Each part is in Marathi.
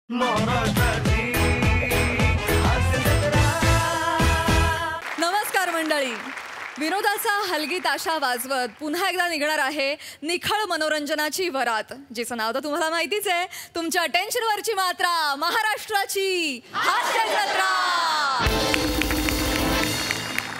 नमस्कार मंडळी, विनोदाचा हलगी ताशा वाजवत पुन्हा एकदा निघणार आहे निखळ मनोरंजनाची वरात, जिचं नाव तर तुम्हाला माहितीच आहे. तुमच्या टेन्शनवरची मात्रा, महाराष्ट्राची हास्य जत्रा.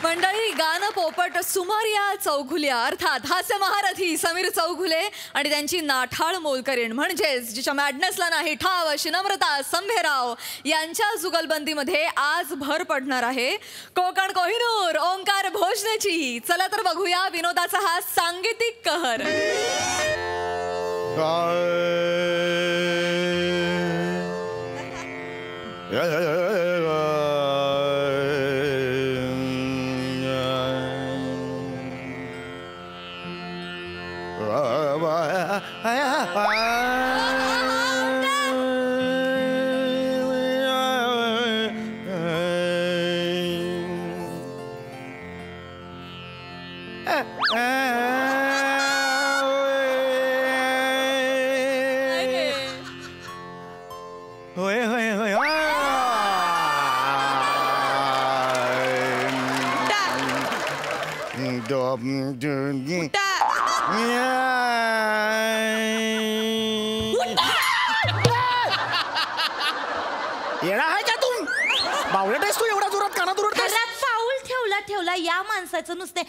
मंडळी, गाणं पोपट सुमारिया चौघुल्या अर्थात हास्य महारथी समीर चौघुले आणि त्यांची नाठाळ मोलकरीण म्हणजेच जिच्या मॅडनेसला नाही ठाव अशी नम्रता संभेराव यांच्या जुगलबंदीमध्ये आज भर पडणार आहे कोकण कोहिनूर ओंकार भोजनेची. चला तर बघूया विनोदाचा हा सांगीतिक कहर. येणार आहे का तू? बावळट आहेस तू, एवढा जोरात कानात ओरडतेस? पाऊल ठेवला या माणसाचं नुसते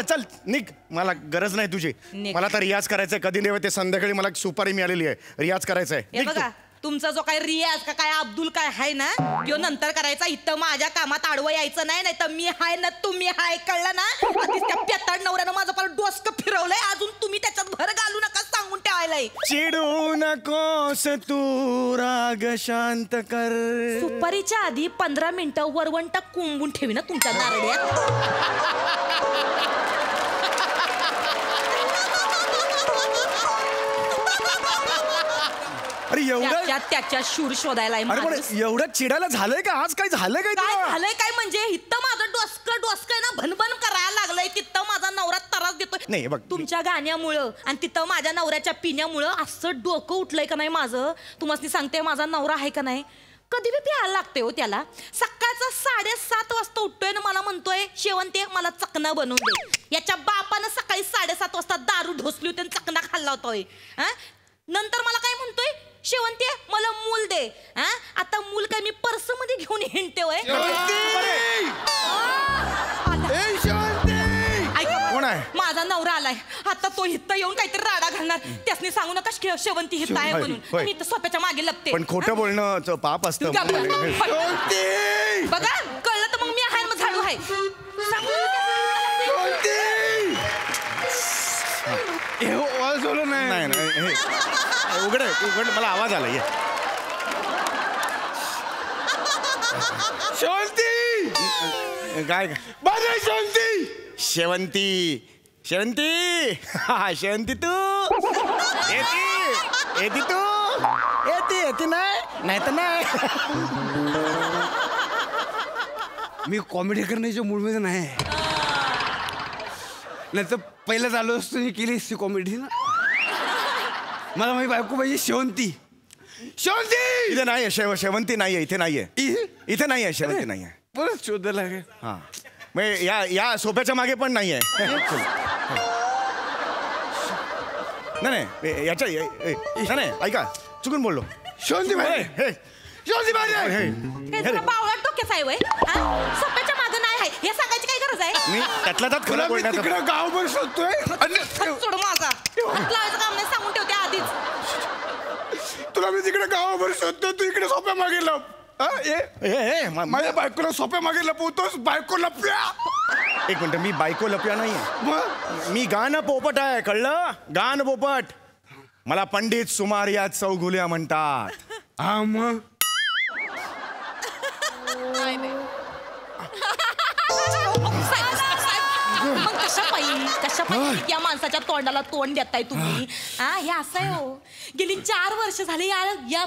चल निघ, मला गरज नाही तुझी. मला तर रियाज करायचंय. कधी नाही ते संध्याकाळी मला सुपारी मिळालेली आहे, रियाज करायचंय. बघा तुमचा जो काय रियाज का काय अब्दुल काय आहे ना, तो नंतर करायचा. इथं माझ्या कामात आडवं यायचं नाही, नाही तर मी हाय ना तुम्ही हाय, कळलं ना? आधीच त्या पेताड नवऱ्यानं माझं पण डोसकं फिरवलंय, अजून तुम्ही त्याच्यात भर घालू नका सांगून ठेवायलाय. चिडू नकोस तू, राग शांत कर. सुपारीच्या आधी 15 मिनिटं वरवंटा कुंबून ठेवी ना तुमच्या नारड्यात. अरे एवढं त्याच्या शूर शोधायला एवढं चिडायला झालंय का? आज काय झालंय? काय झालंय काय म्हणजे इथं माझं डोसकं ना भनभन करायला लागलंय. तिथं माझा नवरा त्रास देतोय. नाही बघ, तुमच्या गाण्यामुळं आणि तिथं माझ्या नवऱ्याच्या पिण्यामुळं असं डोकं उठलंय का नाही माझं. तुम्हाला सांगते, माझा नवरा आहे का नाही, कधी बी प्यायला लागते हो त्याला. सकाळचा 7:30 वाजता उठतोय ना मला म्हणतोय, शेवंते मला चकना बनवून दे. याच्या बापानं सकाळी 7:30 वाजता दारू ढोसली होती आणि चकना खाल्ला होतोय. नंतर मला काय म्हणतोय, शेवंते मला मूल दे. आता मूल काय मी पर्स मध्ये घेऊन हिंडते होय. माझा नवरा आलाय, आता तो हित्त येऊन काहीतरी राडा घालणार. त्यासनी सांगू नका शेवंती हित्त आहे म्हणून. मी तर सोप्याच्या मागे लपते. पण खोटं बोलणं पाप असतं. बघा कळलं तर मग मी आहे, मग झाडू आहे. उघड मला आवाज आला. शेवंती काय शेवंती शेवंती शेवंती तू येती तू येते नाही तर नाही. मी कॉमेडी करण्याच्या मूडमध्ये नाही तर पहिलं आलो असतो मी केली असती कॉमेडी ना. मला माझी बायको पाहिजे शेवंती. शेवंती इथे नाही आहे. शेवंती नाही आहे, इथे नाही आहे. इथे नाही आहे, शेवंती नाही आहे. परत शोधायला लागेल. हा मग या सोफ्याच्या मागे पण नाही आहे. नाही याच्या नाही, ऐका चुकून बोललो. शेवंती शेवंती बावळा डोक्याचा आहे. सोप्याच्या मागे नाही आहे हे सांगायची काय गरज आहे? मी त्यातला त्यात खरं बोलण्याचा गावभर शोधतोय. सोड माझा लावायचं काम नाही, सांगून ठेवते आधीच. तुला मी तिकडे गावाभर शोधतोय, तू इकडे सोप्या मागे लप. माझ्या बायकोला सोप्या मागे लपवतोस. बायको लपल्या. एक मिनिट, मी बायको लपल्या नाहीये. मी गाणं पोपट आहे, कळलं? गाणं पोपट. मला पंडित सुमारिया चौघुल्या म्हणतात. हा मग कशा या माणसाच्या तोंडाला तोंड देताय तुम्ही? हे असं आहे हो. गेली 4 वर्ष झाली या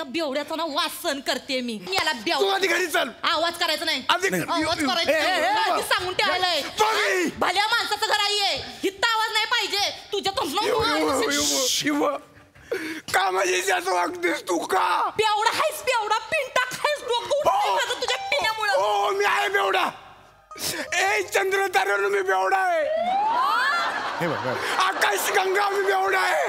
बेवड्याचा ना वास सहन करते मी. याला घरी चल. आवाज करायचा नाही, आवाज करायचा सांगून ठेवायलाय. भल्या माणसाचं घर आहे, हित्ता आवाज नाही पाहिजे. तुझ्या कामाची जास्त वागतेस तू का? बेवडा आहेस बेवडा पिंटा खायस डोकं उठलंय माझं तुझ्या पिण्यामुळे. हो मी आहे बेवडा. ए चंद्र ताऱ्यावर मी बेवडा आहे. हे बघ आकाश गंगा मी बेवडा आहे.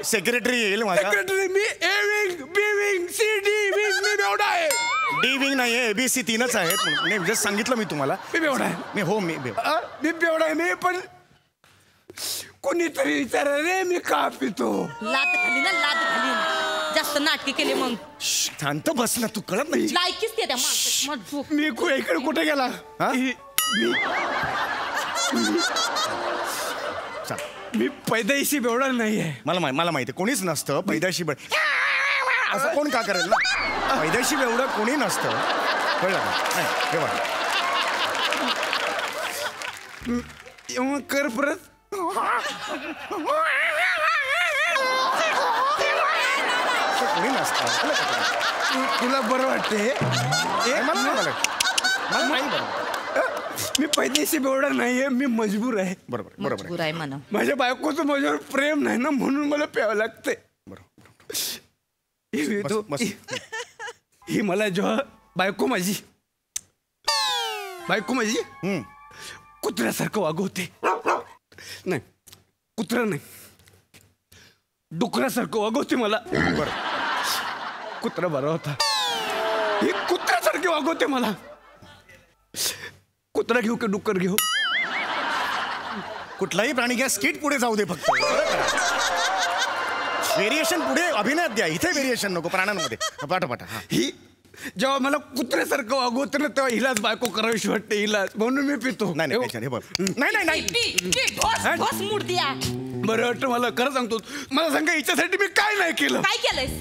सेक्रेटरी येईल माझा. सेक्रेटरी मी A wing B wing C D wing मी बेवडा आहे. डी विंग नाही आहे ABC 3च आहेत. नाही जस्ट सांगितलं मी तुम्हाला. मी बेवडा आहे. मी मी बेवडा आहे मी. पण कोणीतरी विचारा रे मी का पितो. लात घाली ना लात घाली. जास्त नाटके केले मग. शांत बस ना तू कळत नाही. लायकीच ते त्या माणसाची. मी इकडे कुठे गेला. हा? मी पैदाइशी बेवडा नाही आहे. मला माहिती कोणीच नसतं पैदाशी असं कोण का करेल ना. पैदाशी एवढं कोणी नसतं कळलं का. हे बघ कर परत. कोणी नसतं तुला बरं वाटते. मला नाही बरं. मी पैदाइशी बेवडा नाहीये. मी मजबूर आहे. बरोबर मजबूर आहे म्हणा. माझ्या बायकोचं माझ्यावर प्रेम नाही ना म्हणून मला प्यावं लागतंय. बरोबर ही मला जेव्हा बायको माझी कुत्र्यासारखं वागवते. नाही कुत्रा नाही डुकरासारखं वागवते मला. बरं कुत्रा बरा होता. ही कुत्र्यासारखी वागवते मला. कुत्रा घेऊ की डुक्कर घेऊ. कुठलाही प्राणी घ्या स्किट पुढे जाऊ दे फक्त. व्हेरिएशन पुढे अभिनयात द्या. इथे व्हेरिएशन नको प्राण्यांमध्ये. पाठोपाठ. ही जेव्हा मला कुत्र्यासारखं वागवते ना तेव्हा हिलाच बायको करावीशी वाटते. हिलाच म्हणून मी पितो. नाही हे बघ नाही ढोस मुर्दिया. बरं वाटतं मला. खरं सांगतो मला सांगा हिच्यासाठी मी काय नाही केलं. काय केलंयस.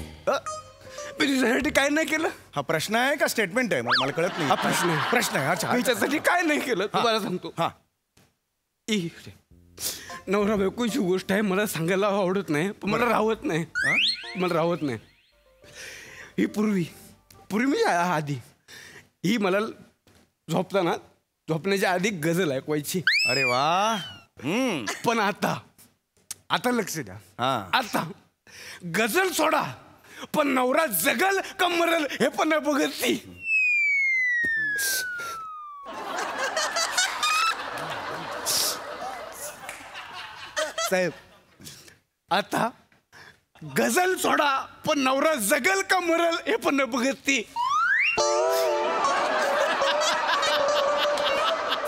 मी तुझ्यासाठी काय नाही केलं. हा प्रश्न आहे का स्टेटमेंट आहे मला कळत नाही. हा प्रश्न आहे. अच्छा हिच्यासाठी काय नाही केलं तुम्हाला सांगतो. हा नवरा बायकोची गोष्ट आहे. मला सांगायला आवडत नाही पण मला राहत नाही. ही पूर्वी म्हणजे आधी ही मला झोपण्याच्या आधी गझल ऐकवायची. अरे वा. पण आता लक्ष द्या. आता गझल सोडा पण नवरा जगल का मरल हे पण नाही बघत ती. साहेब आता गझल सोडा पण नवरा जगल का मरल हे पण नाही बघत ती.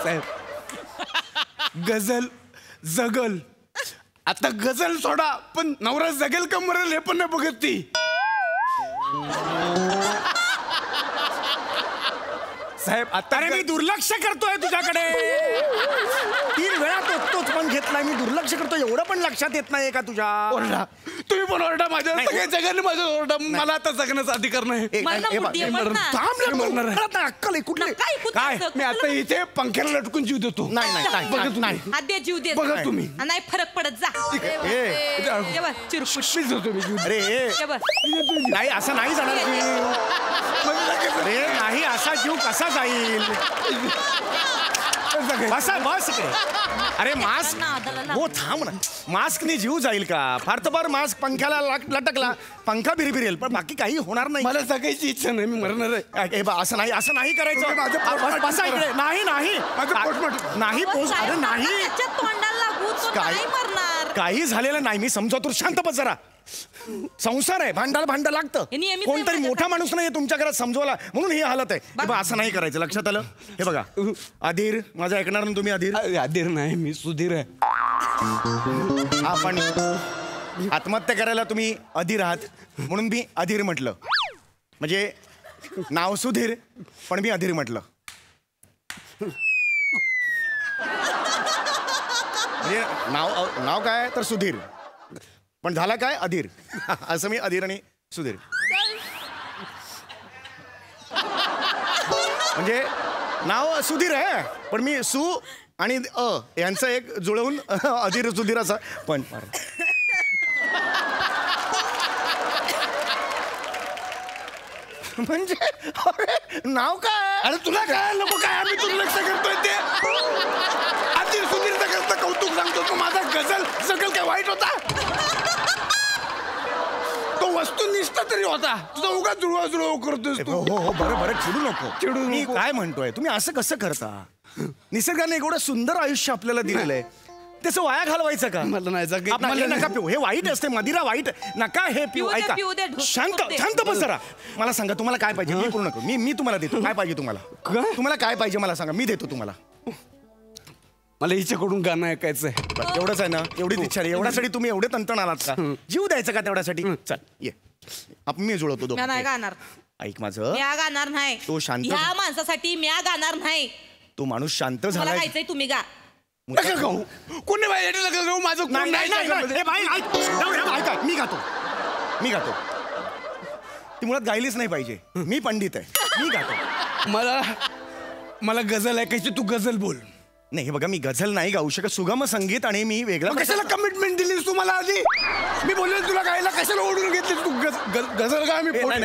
साहेब गझल जगल. आता गझल सोडा पण नवरा जगेल का मरेल हे पण नाही बघत ती. साहेब आता मी दुर्लक्ष करतोय तुझ्याकडे. 3 वेळा तोच पण घेतलाय मी. दुर्लक्ष करतोय एवढं पण लक्षात येत नाही का तुझ्या. ओरडा तुम्ही पण ओरडा. माझ्या सगळ्या जगाने माझ्या ओरडा. मला आता जगण्याचा अधिकार नाही. अक्कल कुठली काय मी आता इथे पंख्याला लटकून जीव देतो. नाही आद्या जीव दे. बघा तुम्ही. नाही फरक पडत जा. चिरपुशीच होतो मी जीव. अरे नाही असं नाही जाणार. अरे नाही असा जीव कसा जाईल. बस इकडे. अरे मास्क हो थांब ना. मास्कने जीव जाईल का. फार तर फार मास्क पंख्याला लटकला पंखा बिरबिरेल पण बाकी काही होणार नाही. मला सगळ्याची इच्छा नाही. मी मरणार आहे. असं नाही करायचं. बसा इकडे. नाही पोस्ट. अरे नाही तोंडाला लागू तो नाही मरणार. काही झालेलं नाही. मी समजावतो. शांत बस जरा. संसार आहे. भांडण लागतं. कोणतरी मोठा माणूस नाही तुमच्या घरात समजवला म्हणून ही हालत आहे. असं नाही करायचं. लक्षात आलं. हे बघा अधीर माझं ऐकणार ना तुम्ही. अधीर नाही मी सुधीर आहे. आपण आत्महत्या करायला तुम्ही अधीर आहात म्हणून मी अधीर म्हटलं. म्हणजे नाव सुधीर पण मी अधीर म्हटलं. म्हणजे नाव काय तर सुधीर पण झाला काय अधीर. असं मी अधीर आणि सुधीर. म्हणजे नाव सुधीर आहे पण मी सु आणि यांचं एक जुळवून अधीर सुधीर असं. पण म्हणजे अरे नाव काय. अरे तुला काय नको काय. आम्ही दुर्लक्ष करतोय ते. अधीर सुधीरचं कसं कौतुक सांगतो वाईट होता? तो वस्तुनिष्ठ तरी होता. तुझा उगा जुळवा करतोस तू. हो बरं चिडू नको. मी काय म्हणतोय, तुम्ही असं कसं करता? निसर्गाने एवढं सुंदर आयुष्य आपल्याला दिलेलं आहे, त्याचं वाया घालवायचं का? मला नाही जगायचं. आपण हे नका पिऊ, हे वाईट असते, मदिरा वाईट. नका हे पिऊ. पिऊ दे, ऐका, पिऊ दे, शांत बस जरा. मला सांगा तुम्हाला काय पाहिजे. मी पूर्ण करू. मी तुम्हाला देतो. काय पाहिजे तुम्हाला? तुम्हाला काय पाहिजे मला सांगा, मी देतो तुम्हाला. मला हिच्याकडून गाणं ऐकायचंय. एवढंच आहे ना? एवढीच इच्छा आहे? एवढ्यासाठी तुम्ही एवढे तंतण आलात का? जीव द्यायचा का तेवढ्यासाठी? चल ये, आपण मी जुळवतो म्या नाही दोघं. गाणार. ऐक माझं, म्या गाणार नाही. तो शांत- ह्या माणसासाठी म्या गाणार नाही. तो माणूस शांत मला झालाय. गायचंय, तुम्ही गा. नका गाऊ. कोणी बाई येडे नका गाऊ. माझं कोण नाही त्याच्यामध्ये. ए, बाई, ऐक. ऐका, मी गातो. ती मुळात गायलीच नाही पाहिजे. मी पंडित आहे, मी गातो. मला गझल ऐकायची. तू गझल बोल. नाही, हे बघा, मी गझल नाही गाऊ शकत. सुगम संगीत आणि मी वेगळं. कशाला कमिटमेंट दिलीस तू मला आधी? मी बोललो तुला गायला, कशाला ओढून घेतलीस तू? गझल गा. मी फोडेल.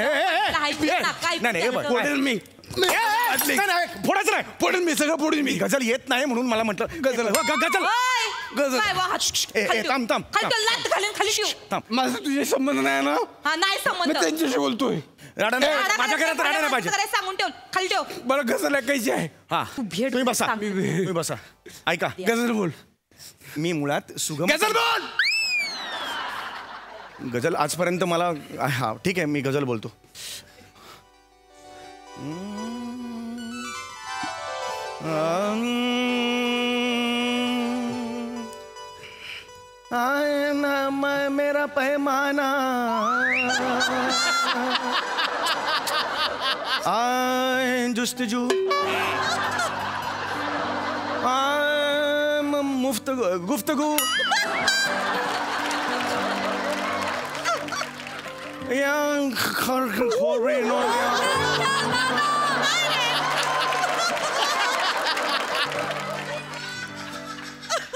मी फोडायचं नाही. फोडेल मी, सगळं फोडून मी. गझल येत नाही म्हणून मला म्हटलं गझल. गझल. गझल. थांब. खाली ठेव. माझा तुझे संबंध नाही ना. हा, नाही मी संबंध. त्यांच्याशी बोलतोय. राडा नाही. माझ्या घरात राडा नाही पाहिजे. सांगून ठेव, खाली ठेव. मला गझल ऐकायची आहे. हा, भेट तुम्ही बसा. सांग. तुम्ही बसा. ऐका, गझल बोल. मी मुळात सुगम गझल बोल. गझल आजपर्यंत मला. हा ठीक आहे, मी गझल बोलतो. मेरा पैमाना जुस्तजू मुफ्त गुफ्तगू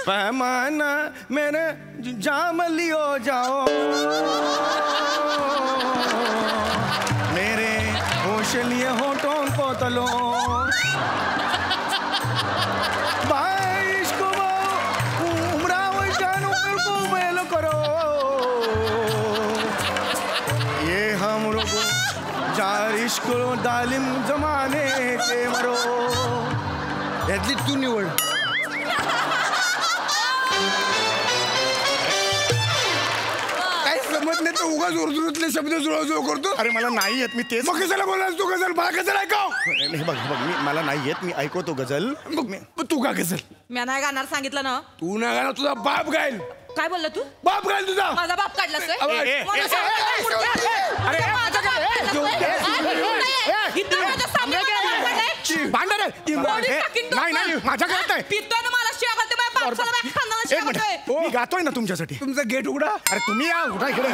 पैमाना मेरे जाम लियो जाओ, मेरे होश लिए होठों को तलो, बारिश को उमरा वो जानू को मेल करो, ये हम लोग जारिश को दालिम जमाने के मरो. यातली तू निवड. समज नाही तर उगा जोरजोरातले शब्द जुळवजुळव करतो. अरे मला नाही येत, मी तेच. मग कशाला बोलास तू गझल? मला गझल ऐकव. नाही, बघ मला नाही येत, मी ऐकवतो गझल. मग तू का गझल? मी नाही गाणार सांगितलं ना. तू नाही गाणार, तुझा बाप गाईल. काय बोलला तू? बाप गाईल तुझा. माझा बाप काढलास होय? अबे, ए, मला ए, सांग, ए, पुढच्या- अरे, अरे, माझा बाप काढलास होय? इथं माझ्या सामने मला बाप काढलाय? भांडण पोलीस टाकीन डोकं. नाही माझ्या घरात नाही. पितोय ना मला शिव्या घालते, माझ्या बापसाला माझ्या खानदानाला एक शिव्या मिनिट, घालतोय. मी गातोय ना तुमच्यासाठी. तुमचा गेट उघडा. अरे तुम्ही या, उठा इकडे.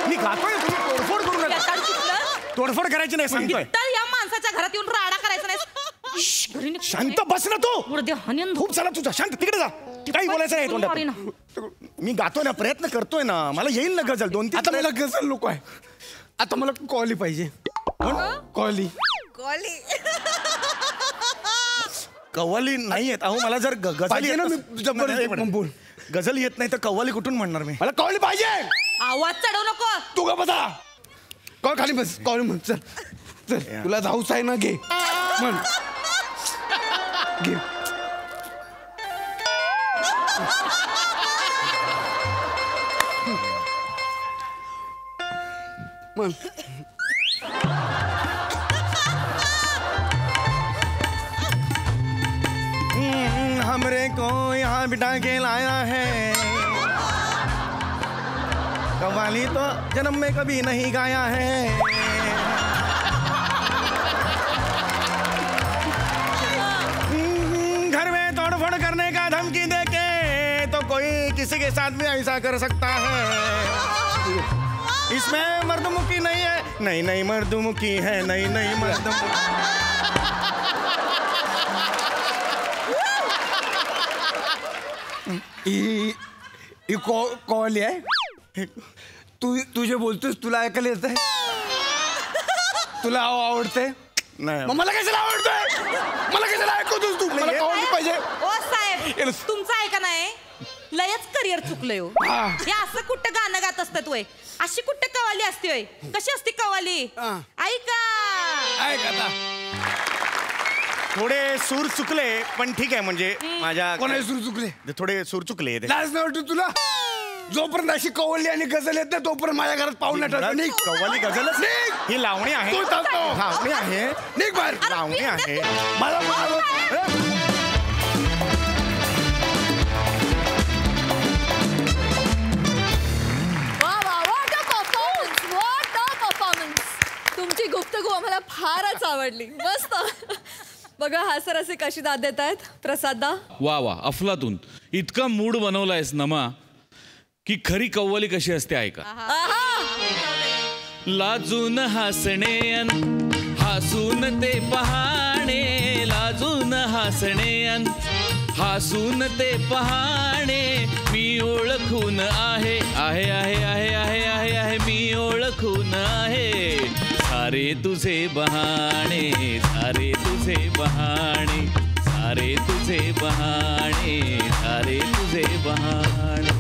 मी गातोय ना, तुम्ही तोडफोड करू नका. याच्यावर चुकलं? तोडफोड करायची नाही सांगतोय. तर या माणसाच्या घरात येऊन राडा करायचा नाही. घरी निघ. शांत बस ना तू. मुर्दे हनीन खूप झाला तुझा. शांत तिकडे जा. काही बोलायचं नाही मारी ना. तोंडात. मी गातोय ना, प्रयत्न करतोय ना, मला येईल ना गझल. 2-3 आता मला गझल नको आहे. आता मला कॉली पाहिजे. कॉली. कव्वाली नाही येत. अहो मला जर गझल पाहिजे येत ना, मी नस- जबरदस्त नाही, एक मिनिट. बोल. गझल येत नाही तर कव्वाली कुठून म्हणणार मी? मला कॉली पाहिजे. आवाज चढवू नको. तू का बसा. कॉल खाली बस. कॉल म्हण. चल चल. तुला धाऊस आहे ना, घे म्हण. घे. म्हण. हमरे को यहाँ बिठा के लाया है, कव्वाली तो जन्म में कभी नहीं गाया है. घर में तोड़फोड़ करने का धमकी देके तो कोई किसी के साथ भी ऐसा कर सकता है. इसमें मर्दमुखी नहीं है. नहीं मर्दमुखी है. नहीं मर्दमुखी. ही कॉल आहे. तू जे बोलतोस तुला ऐकायला येत आहे? तुला आवडतंय? नाही मग मला कशाला आवडतंय? मला कशाला ऐकवतोस तू? मला कॉल पाहिजे. ओ साहेब, तुमचं आहे का नाही लयच करिअर चुकलंय हो. हे असं कुठं गाणं गात असतात वय अशी कुठं कवाली असते वय कशी असते कवाली ऐका थोडे सूर चुकले पण ठीक आहे म्हणजे माझ्या कोणाचे सूर चुकले थोडे सूर चुकले लाज नाही वाटत तुला जोपर्यंत अशी कवली आणि गझल येत नाही तोपर्यंत माझ्या घरात पाहुणे कव्वाली गझलच ही लावणी आहे लावणी आहे निघ बाहेर लावणी आहे मला तुमची गुप्तगू आम्हाला फारच आवडली मस्त. बघा हा सर असे कशी दाद देत आहेत प्रसादा. वा वा अफलातून इतका मूड बनवलायस नमा की खरी कव्वाली कशी असते ऐका. लाजून हसणे हसून ते पहाणे लाजून हसणे हसून ते पहाणे मी ओळखून आहे आहे आहे आहे आहे आहे आहे मी ओळखून आहे सारे तुझे बहाणे सारे तुझे बहाणे सारे तुझे बहाणे सारे तुझे बहाणे.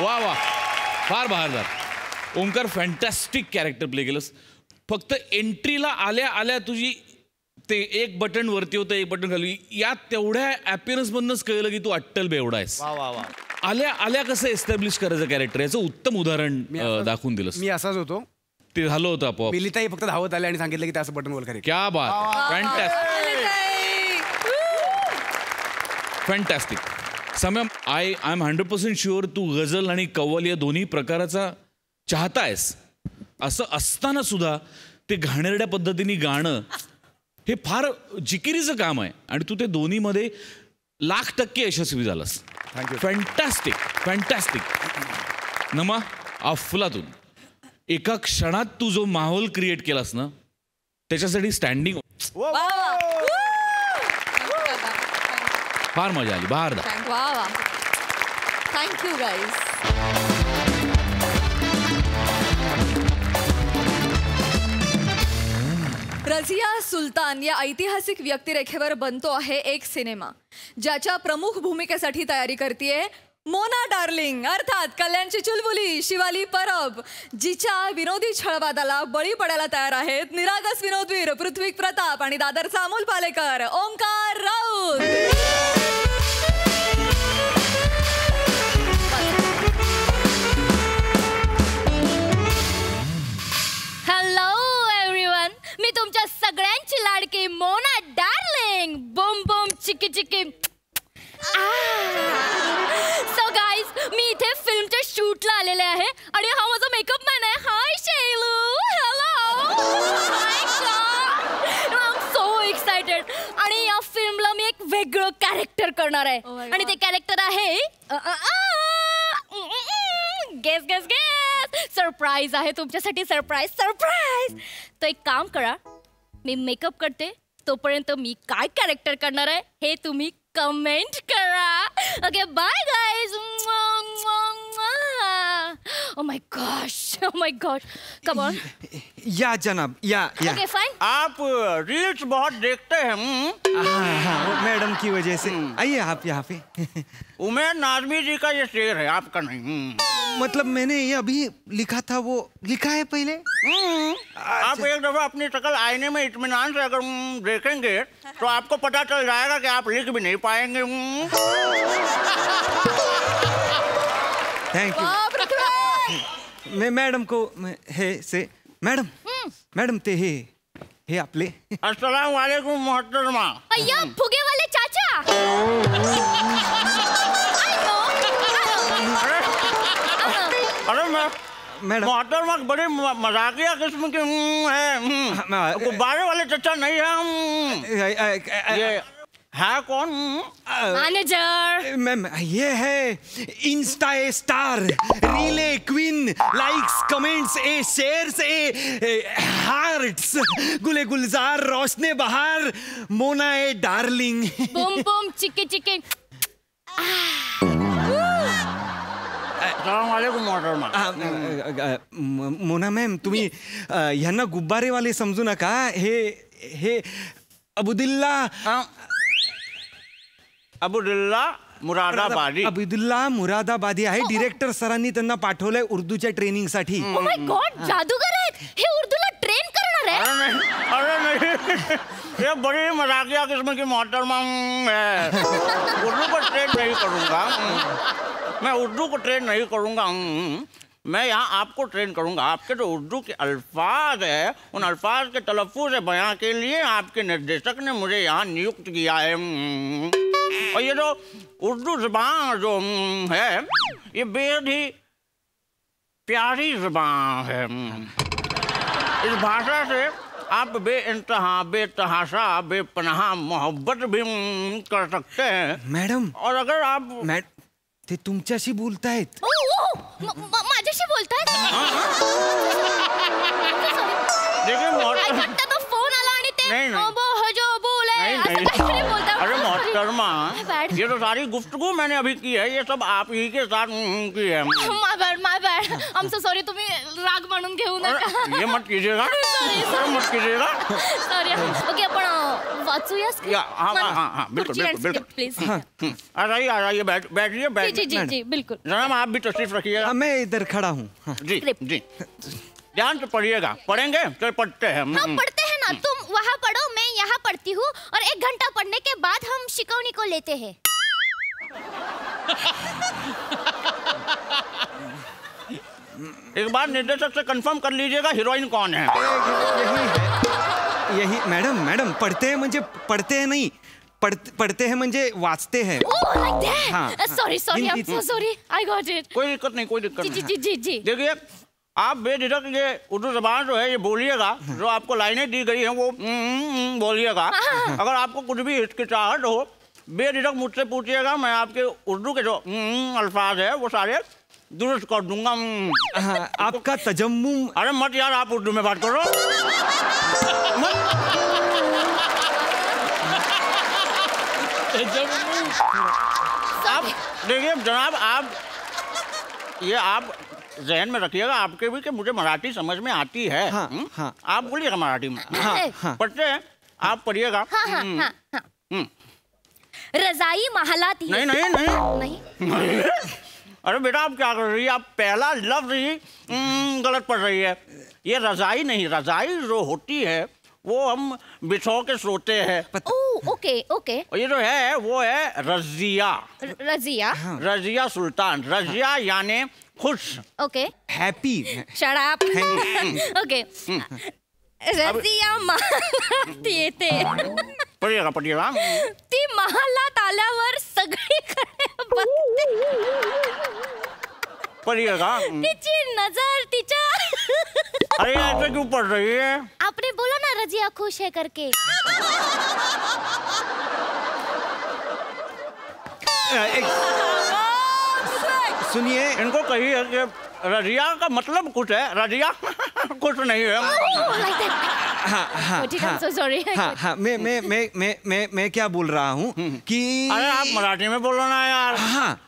वा वा फार बहारदार. ओंकार फॅन्टॅस्टिक कॅरेक्टर प्ले केलंस. फक्त एंट्रीला आल्या आल्या तुझी ते एक बटन वरती होतं एक बटन खाली यात तेवढ्या अपीअरन्स मधनच कळलं की तू अट्टल बेवडा आहेस. आल्या आल्या कसं एस्टॅब्लिश करायचं कॅरेक्टर याचं उत्तम उदाहरण दाखवून दिलंस. मी असाच होतो ते झालं होतं आपोआप. मिलिताई फक्त धावत आले आणि सांगितलं की त्याचं बटन वर करे. क्या बात fantastic fantastic. Samya I am 100% sure तू गझल आणि कव्वाली या दोन्ही प्रकाराचा चाहता आहेस. असं असताना सुद्धा ते घाणेरड्या पद्धतीने गाणं हे फार जिकिरीचं काम आहे आणि तू ते दोन्हीमध्ये 100% यशस्वी झालास. Fantastic fantastic. नमा अफलातून एका क्षणात तू जो माहोल क्रिएट केलास ना त्याच्यासाठी स्टँडिंग फार मजा आली. बहारदार. वा वा थँक्यू गाईज. रझिया सुलतान या ऐतिहासिक व्यक्तिरेखेवर बनतो आहे एक सिनेमा ज्याच्या प्रमुख भूमिकेसाठी तयारी करतेय मोना डार्लिंग अर्थात कल्याणची चुलबुली शिवाली परब जिच्या विनोदी छळवादाला बळी पडायला तयार आहेत निरागस विनोदवीर पृथ्वी प्रताप आणि दादरचा अमोल पालेकर ओंकार राऊत. हॅलो एव्हरीवन मी तुमच्या सगळ्यांची लाडकी मोना डार्लिंग बूम बूम चिकी चिकी. सो गाईज मी इथे फिल्मच्या शूटला आलेले आहे आणि हा माझा मेकअप मॅन आहे. Hi Shailu. Hello. I am so excited आणि या फिल्मला मी एक वेगळं कॅरेक्टर करणार आहे आणि ते कॅरेक्टर आहे गेस गेस गेस सरप्राईज आहे तुमच्यासाठी. Surprise surprise. तर एक काम करा मी मेकअप करते तोपर्यंत मी काय कॅरेक्टर करणार आहे हे तुम्ही कमेंट करा. Okay bye guys. Oh my gosh come on. या जनाब या ओके फाइन. आप रील्स बहुत देखते हैं. हाँ, मैडम की वजह से आइए आप यहाँ पे. उमेर नाज़मी जी का ये शेर है आपका नहीं. मतलब मैंने ये अभी लिखा था वो लिखा है पहले. आप एक दफा अपनी शक्ल आईने में इत्मीनान से अगर देखेंगे तो आपको पता चल जाएगा कि आप लिख भी नहीं पाएंगे. Thank you. मैं मैडम को हे से मैडम ते हे आपले. अस्सलाम वालेकुम मोहतरमा. अय्या फुगे वाले चाचा. अरे मैडम मोहतरमा बड़ी मजाकिया किस्म की है. गुब्बारे वाले चचा नहीं है. ये है कौन? मैनेजर. मैम ये है इंस्टा ए स्टार रीले क्वीन लाइक्स कमेंट्स ए शेयर्स ए हार्ट्स गुले गुलजार रोशने बहार मोना ए डार्लिंग. बूम बूम चिकी चिकी. अस्सलाम वालेकुम मोहतरमा. मोना मॅम तुम्ही ह्यांना गुब्बारेवाले समजू नका. हे अबुदिल्ला अब्दुल्ला मुरादाबादी. अब्दुल्ला मुरादाबादी आहे. डिरेक्टर सरांनी त्यांना पाठवलंय उर्दूच्या ट्रेनिंग साठी. ओ माय गॉड, जादूगर आहेत हे, उर्दूला ट्रेन करणार आहे. अरे नहीं, ये बड़ी मजाकिया किस्म की मोहतरमा है. उर्दू को ट्रेन नहीं करूँगा मैं, उर्दू को ट्रेन नहीं करूँगा. मैं यहाँ आपको ट्रेन करूँगा. आपके जो उर्दू के अल्फाज है, उन अल्फाज के तलफ़्फ़ुज़ बयां के लिए आपके निर्देशक ने मुझे यहाँ नियुक्त किया है. और ये जो उर्दू ज़बान जो है, ये बेहद ही प्यारी ज़बान है. इस भाषा से आप बेइंतहा, बेतहाशा, बेपनाह मोहब्बत भी कर सकते हैं. मॅडम, और अगर आप ते तुमच्याशी बोलतायत. माझ्याशी बोलताय. देखिए तो फोन आला आणि ते जो बोले असं काहीतरी बोलता. अरे मोहतरमा, ये तो सारी गुफ्तगू मैंने अभी की है, ये सब आप ही के साथ की है. My bad, I am so sorry. तुम्ही राग म्हणून घेऊ नका. ये मत कीजिएगा, मत कीजिएगा. सॉरी. ओके, आपण वाचूया. हाँ, बिल्कुल. प्लीज आ जाइए, बैठिए. जी बिल्कुल. जनाब, आप भी तशरीफ रखिएगा. मैं इधर खड़ा हूँ. जी ध्यान से पढ़िएगा. पढ़ेंगे तो पढ़ते हैं. हाँ, पढ़ते हैं ना. तुम वहाँ पढ़ो, मैं यहाँ पढ़ती हूँ, और 1 घंटा पढ़ने के बाद हम शिकवनी को लेते हैं. एक बार निर्देशक से कंफर्म कर लीजिएगा हीरोइन कौन है. यही मैडम, पढ़ते हैं म्हणजे पढ़ते हैं नहीं, पढ़ते हैं म्हणजे वाचते हैं. Oh, like that. Sorry, I am so sorry. I got it. कोई दिक्कत नहीं. जी. देखिए, आप बेझिझक ये उर्दू ज़बान जो है ये बोलिएगा. जो आपको लाइनें दी गई हैं वो बोलिएगा. अगर आपको कुछ भी हिचकिचाहट हो, बेझिझक मुझसे पूछिएगा. मैं आपके उर्दू के जो अल्फाज है वो सारे दुरुस्त कर दूंगा. आपका तजम्मुम. अरे मत यार, आप उर्दू में बात करो. आप देखिए जनाब, आप जहन में रखिएगा आपके भी कि मुझे मराठी समझ में आती है. हाँ. आप बोलिएगा मराठी में. हाँ. पढ़ते हैं, आप पढ़िएगा. रजाई महलाती. नहीं. अरे बेटा, आप क्या कर रही है? आप पहला लफ्ज ही गलत पढ़ रही है. ये रजाई नहीं, रजाई जो होती है वो हम बिछो के सोते हैं. ओके. और ये जो है वो है रजिया. रजिया सुल्तान. रजिया यानी खुश. Okay. Happy. Shut up. Okay. Razia महलात येते. पढ़िएगा. ती महलात आल्यावर सगळीकडे बघते. पढ़िएगा. तिची नजर तिच्या. अरे ऐसे क्यों पढ़ रही है? आपने बोला ना रजिया खुश है करके. सुनिए, इनको कहिए कि रजिया का मतलब कुछ है, रजिया कुछ नहीं है. हाँ. मैं क्या बोल रहा हूँ कि अरे आप मराठी में बोलो ना यार.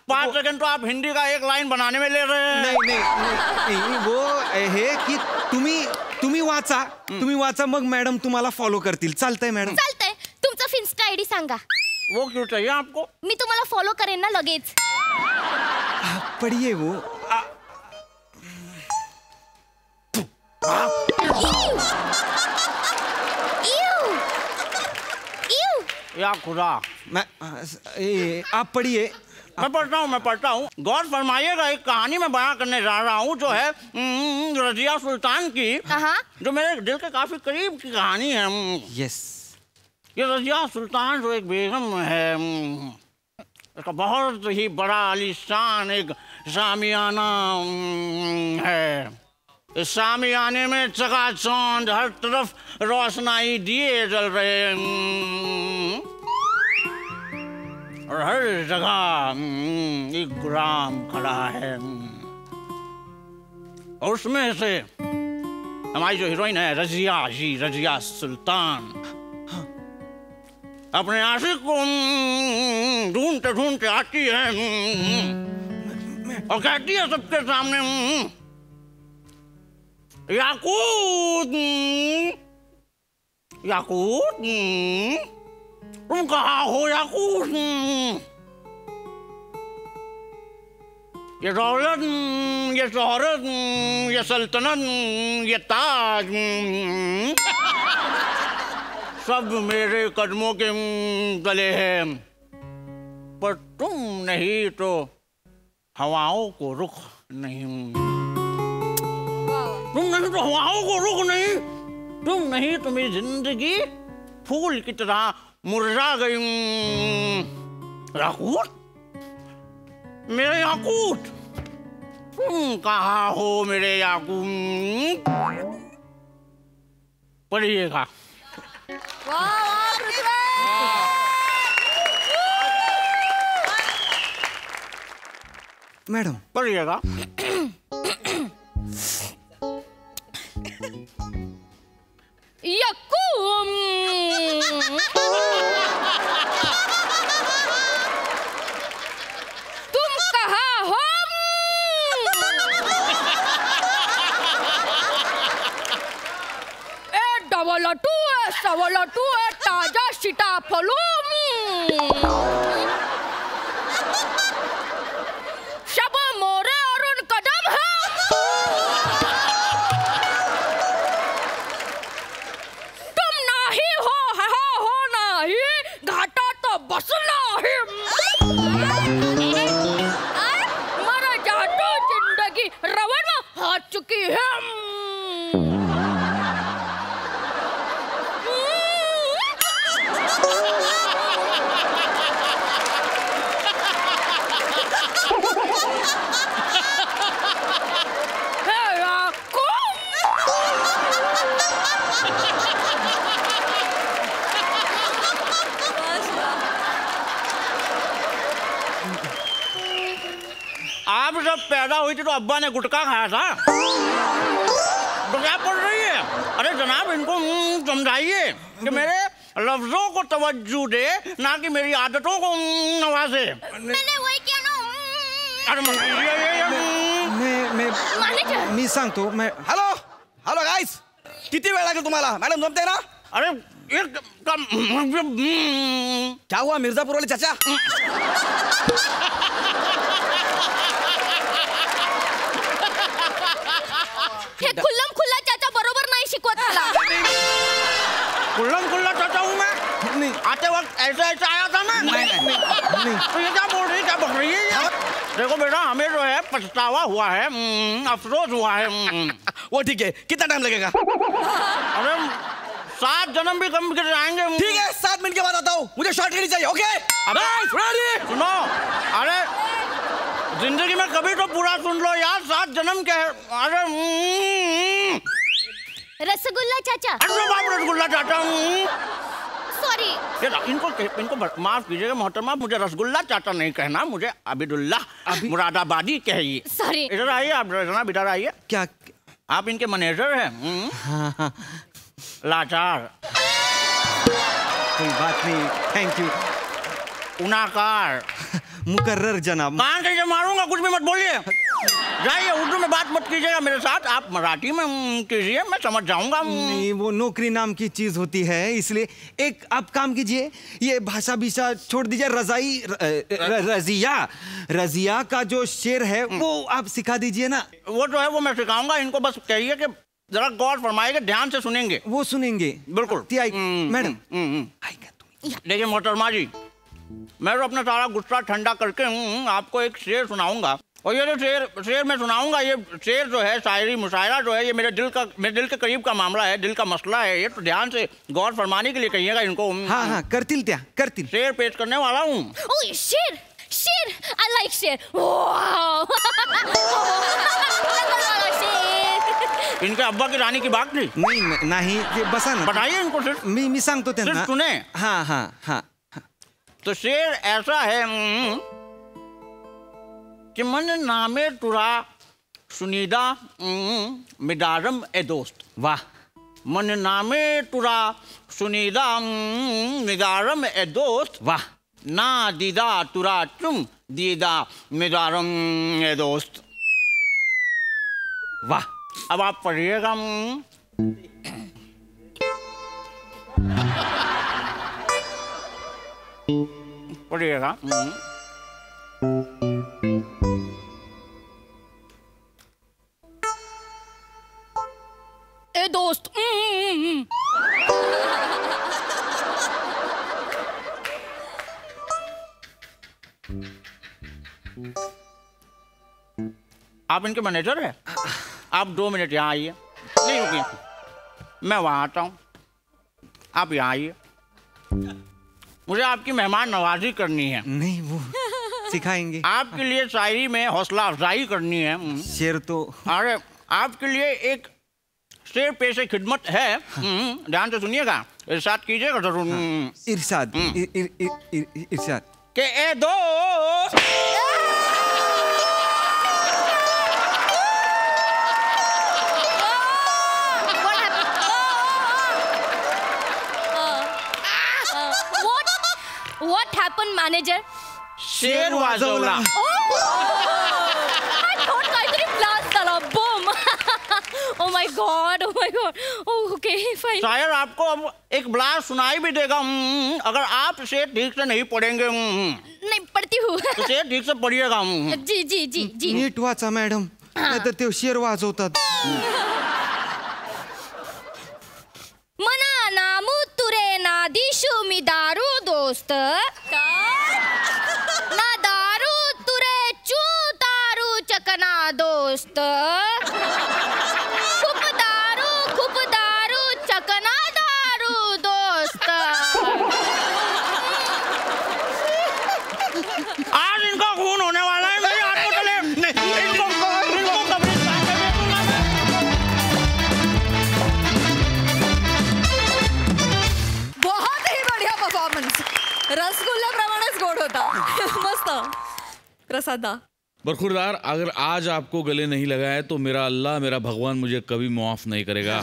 5 सेकंड तो आप हिंदी का एक लाइन बनाने में ले रहे हैं. नहीं, वो है कि तुम्ही वाचा मग मॅडम तुम्हाला फॉलो करतील. चालतंय मॅडम? चालतंय. तुमचा फिन्स्टा आयडी सांगा. वो क्यों चाहिए आपको? मी तुम्हाला फॉलो करेन ना लगेच. पढ़िए वो. या खुदा. आप पढ़िए. मैं पढ़ता हूँ. गौर फरमाइएगा, एक कहानी में बयां करने जा रहा हूँ जो है रजिया सुल्तान की, जो मेरे दिल के काफी करीब की कहानी है. यस. ये रजिया सुल्तान जो एक बेगम है, इसका बहुत ही बड़ा आलीशान एक शामियाना है. इस शामियाने में चकाचौंध हर तरफ रोशनाई दिए जल रहे हैं, और हर जगह एक गुलाम खड़ा है. और उसमें से हमारी जो हीरोइन है रजिया सुल्तान अपने आशिक को ढूंढते आती है और कहती है सबके सामने, याकूत तुम कहाँ हो याकूत? ये दौलत, ये शोहरत, ये सल्तनत, ये ताज, सब मेरे कदमों के तले है, पर तुम नहीं तो हवाओं को रुख नहीं, तुम नहीं तो हवाओं को रुख नहीं, तुम नहीं तो मेरी जिंदगी फूल की तरह मुरझा गई। याकूत, मेरे याकूत, तुम कहाँ हो मेरे याकूत? पढ़िएगा। मैडम पढ़िएगा। यक्कूम तुम कहाँ हो? ए डबल टू है, सवल टू है, ताजा सीताफलूम, शब मोरे अरुण कदम है, तुम नाही हो नाही, घाटा तो बस नाही, मर जातो जिंदगी रवन में हो चुकी है। आप जब पैदा हुई थी तो अब्बा ने गुटखा खाया था, तो क्या पढ़ रही है? अरे जनाब, इनको समझाइए कि मेरे लफ्जों को तवज्जो दे, ना कि मेरी आदतों को नवाजे। मैंने वही किया ना। अरे मी सांगतो मैं हॅलो हॅलो गाईस, किती वेळ लागेल तुम्हाला? मॅडम जमते ना? अरे एक क्या हुआ मिर्जापुर वाले चाचा? हे खुल्लम खुल्ला चाचा बरोबर नाही शिकवत मला। खुल्लम खुल्ला चाचा हूँ मैं? नहीं। आते वक्त ऐसा ऐसा आया था ना? नहीं। तो ये क्या बोल रही, क्या बक रही है ये? देखो बेटा, हमें जो है पछतावा हुआ है, अफसोस हुआ है। वो ठीक है, कितना टाइम लगेगा? अरे 7 जन्म भी कम कर जाएंगे। ठीक है, 7 मिनट के बाद आता हूँ, मुझे शॉर्ट रेडी चाहिए। ओके सुनो, अरे जिंदगी में कभी तो पूरा सुन लो यार, 7 जन्म के। अरे रसगुल्ला चाचा। अरे बाप, रसगुल्ला चाचा। सॉरी। इनको माफ कीजिएगा मोहतरमा, मुझे रसगुल्ला चाचा नहीं कहना, मुझे आबिदुल्ला मुरादाबादी कहिए। सॉरी। इधर आइए आप, जनाब इधर आइए। क्या? आप इनके मैनेजर हैं? हाँ। लाचार, कोई बात नहीं, थैंक यू। उनाकार, मुकर्रर जनाब। कान से मारूंगा, कुछ भी मत बोलिए। जाइए, उर्दू में बात मत कीजिएगा मेरे साथ, आप मराठी में कीजिए, मैं समझ जाऊंगा। नहीं, वो नौकरी नाम की चीज होती है, इसलिए एक आप काम कीजिए, ये भाषा भीषा छोड़ दीजिए। रजिया का जो शेर है वो आप सिखा दीजिए ना। वो जो है वो मैं सिखाऊंगा, इनको बस कहिए कि जरा गौर फरमाइएगा, ध्यान से सुनेंगे। वो सुनेंगे बिल्कुल। मैडम देखिए मोहतरमा जी, मैं तो अपना सारा गुस्सा ठंडा करके आपको एक शेर सुनाऊंगा, और ये जो शेर मैं सुनाऊंगा, ये शेर जो है, शायरी मुशायरा जो है, ये मेरे दिल के करीब का मामला है, दिल का मसला है ये, तो ध्यान से गौर फरमाने के लिए कहिएगा इनको। हाँ, करतील त्या, करतील। शेर पेश करने वाला हूँ। ओह शेर, आई लाइक शेर। वाओ। इनके अब्बा की रानी की बात थी? नहीं, बसा ना, बताइए इनको सिर्फ। मी सांगतो त्यांना। सिर्फ सुने। हाँ। तो शेर ऐसा है कि मन नामे तुरा सुनीदा मिदारम ए दोस्त। वाह। मन नामे तुरा सुनीदा मिदारम ए दोस्त। वाह। ना दीदा तुरा तुम दीदा मिदारम ए दोस्त। वाह। अब आप पढ़िएगा। पड़िएगा। ए दोस्त आप इनके मैनेजर हैं? आप 2 मिनट यहाँ आइए। नहीं रुकिए, मैं वहाँ आता हूँ, आप यहाँ आइए। मुझे आपकी मेहमान नवाजी करनी है। नहीं, वो सिखाएंगे। आपके लिए शायरी में हौसला अफजाई करनी है। शेर तो अरे आपके लिए एक शेर पेश खिदमत है। ध्यान से सुनिएगा, इरशाद कीजिएगा जरूर। इरशाद इरशाद के ए दोस्त What happened, manager? Share वाजवला। I thought काहीतरी blast झाला. Boom. Oh my god. Oh, okay, fine. शायर आपको अब एक ब्लास्ट सुनाई भी देगा। अगर आप शेर ठीक से नहीं पढ़ेंगे नहीं पडती हूँ. तो शेर ठीक से पढ़िएगा। जी. नीट वाचा मॅडम, नाहीतर ते शेर वाजवतात. मना नामू तुरे ना दिशू मी दारू दोस्त ना दारू तुरे चू दारू चकना दोस्त खूप दारू चकना दारू दोस्त. आज इनका खून होने वाला है। मेरे हाथ को चले इनको कब्रिस्तान में भेजूंगा मैं। बहुत ही बढ़िया परफॉर्मन्स, रसगुल्ल्याप्रमाणेच गोड होता. मस्त. प्रसादा बरखुरदार, अगर आज आपको गले नहीं लगा है तो मेरा अल्लाह, मेरा भगवान मुझे कभी माफ नहीं करेगा.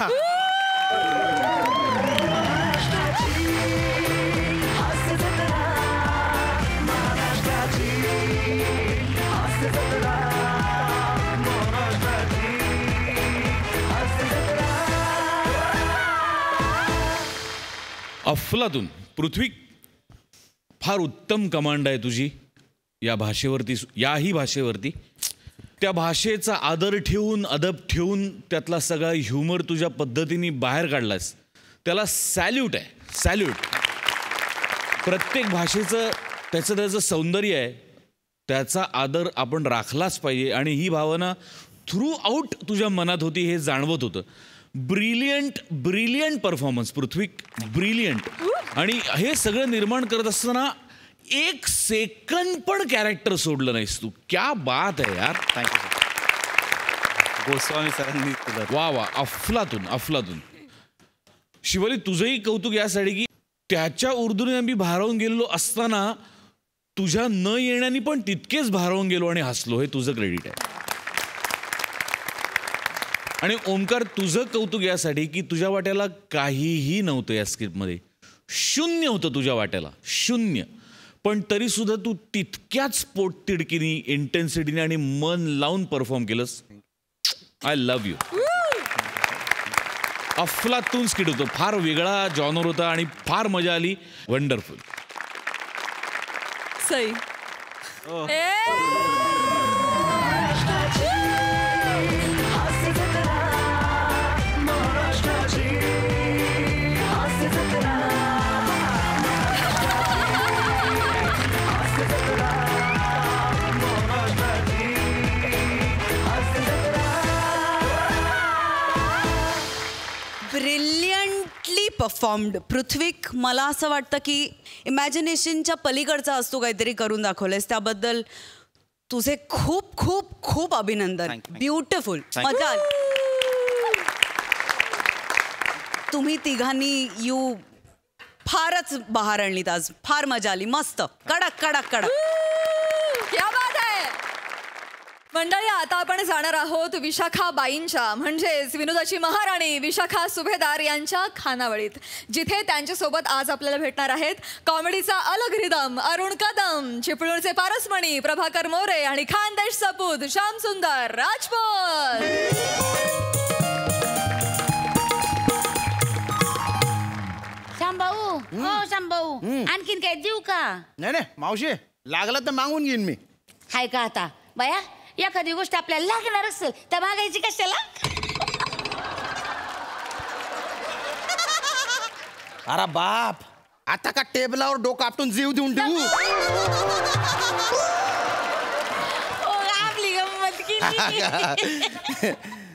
अफलातून, पृथ्वी, फार उत्तम कमांड आहे तुझी या भाषेवरती, याही भाषेवरती. त्या भाषेचा आदर ठेवून, अदब ठेवून त्यातला सगळा ह्युमर तुझ्या पद्धतीने बाहेर काढलास, त्याला सॅल्यूट आहे, सॅल्यूट. प्रत्येक भाषेचं त्याचं सौंदर्य आहे, त्याचा आदर आपण राखलाच पाहिजे. आणि ही भावना थ्रू आउट तुझ्या मनात होती हे जाणवत होतं. ब्रिलियंट परफॉर्मन्स पृथ्वी, ब्रिलियंट. आणि हे सगळं निर्माण करत असताना 1 सेकंद पण कॅरेक्टर सोडलं नाहीस तू. क्या बात आहे यार. Thank you sir. गोस्वामी सरांनी वा, अफलातून. शिवाली, तुझंही कौतुक यासाठी की त्याच्या उर्दूने आम्ही भारावून गेलो असताना तुझ्या न येण्याने पण तितकेच भारावून गेलो आणि हसलो. हे तुझं क्रेडिट आहे. आणि ओमकार, तुझं कौतुक यासाठी की तुझ्या वाट्याला काहीही नव्हतं या स्क्रिप्टमध्ये. 0 होतं तुझ्या वाट्याला, 0. पण तरी सुद्धा तू तितक्याच पोटतिडकीने, इंटेन्सिटीने आणि मन लावून परफॉर्म केलंस. I love you. अफलातून स्किट होतं, फार वेगळा जॉनर होता आणि फार मजा आली. Wonderful. Sai. Brilliantly performed. Prithvik, मला असं वाटतं की इमॅजिनेशनच्या पलीकडचा असतो काहीतरी करून दाखवलंयस, त्याबद्दल तुझे खूप खूप खूप अभिनंदन. ब्युटिफुल. मजा आली. तुम्ही तिघांनी फारच बहार आणलीत आज. फार मजा आली. मस्त. कडक. क्या बात आहे. मंडळी, आता आपण जाणार आहोत विशाखा बाईंच्या म्हणजेच विनोदाची महाराणी विशाखा सुभेदार यांच्या खानावळीत, जिथे त्यांच्यासोबत आज आपल्याला भेटणार आहेत कॉमेडीचा अलग रिदम अरुण कदम, चिपळूणचे पारसमणी प्रभाकर मोरे आणि खानदेश सपूत श्याम सुंदर राजपूत. शांभाऊ हो शांभाऊ आणखीन काय देऊ का? नाही नाही मावशी लागला तर मागून घेईन मी. हाय का आता बाया एखादी गोष्ट आपल्याला लागणार असेल तर मागायची कशाला? अरे बाप आता का टेबलावर डोकं आपटून जीव देऊन देऊ? आपली गंमत केली.